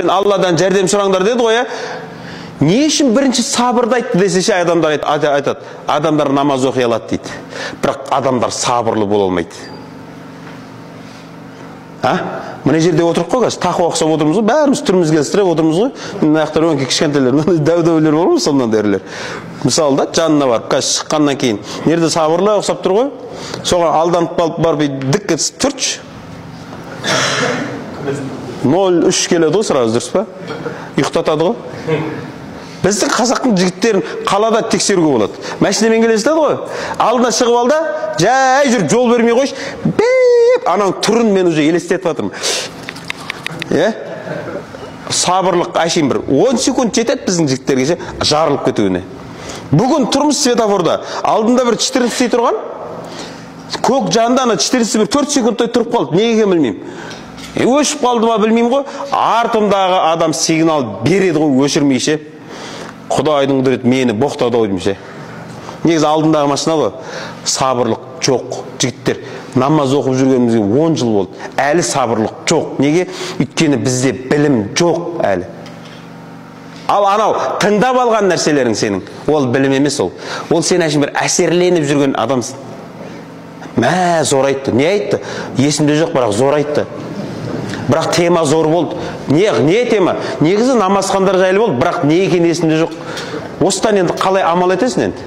Алладан жәрдем сұраңдар деді ғой, не үшін бірінші сабырды айтты десе, адамдар айтады, адамдар намаз оқи алады дейді. Бірақ адамдар сабырлы бола алмайды. Мына жерде отырып қой, тақуа оқысап отырмыз ғой, бәріміз түрімізге тіреп отырмыз ғой. Мына жақтар өңкей кішкентелер, дәу-дәулер бар ғой, сондан дәрілер. Мысалы да, жанына барып, шыққаннан кейін, нерде сабырлы оқысап тұр ғой, соған алданып қалып барып, дік кетіп тұршы. 0,3 келеді ғой, сразу дұрыс па? Ұйықтатады ғой. Біздің қазақтың жігіттерін қалада тексеруге болады. Мәшинемен келесіз ғой, алдына шығып алда, жай жүріп жол бермей қойшы, ананың түрін мен уже елестетіп жатырмын. Сабырлық әшейін бір 10 секунд жетеді біздің жігіттерге жарылып кетуіне. Бүгін тұрмыз светофорда, алдында бір 14 тұрған, көк жанында 14 бір 4 секундтай тұрып қалды, неге білмеймін. Өшіп қалды ма білмеймін ғой, артымдағы адам сигнал береді ғой, өшірмейше. Құдайдың құдіреті мені боқтады ғой деймше. Негізі алдындағы машина ғой, сабырлық жоқ. Жігіттер, намаз оқып жүргенімізге 10 жыл болды. Әлі сабырлық жоқ. Неге? Өйткені бізде білім жоқ әлі. Ал анау тыңдап алған нәрселерің сенің, ол білім емес ол. Ол сен әшін бір әсерленіп жүрген адамсың. Мә, зор айтты. Не айтты? Есімде жоқ, бірақ зор айтты. Бірақ тема зор болды. Не тема? Негізі намазхандар жайлы болды, бірақ не екен есімде жоқ. Осыдан енді қалай амал етесің енді?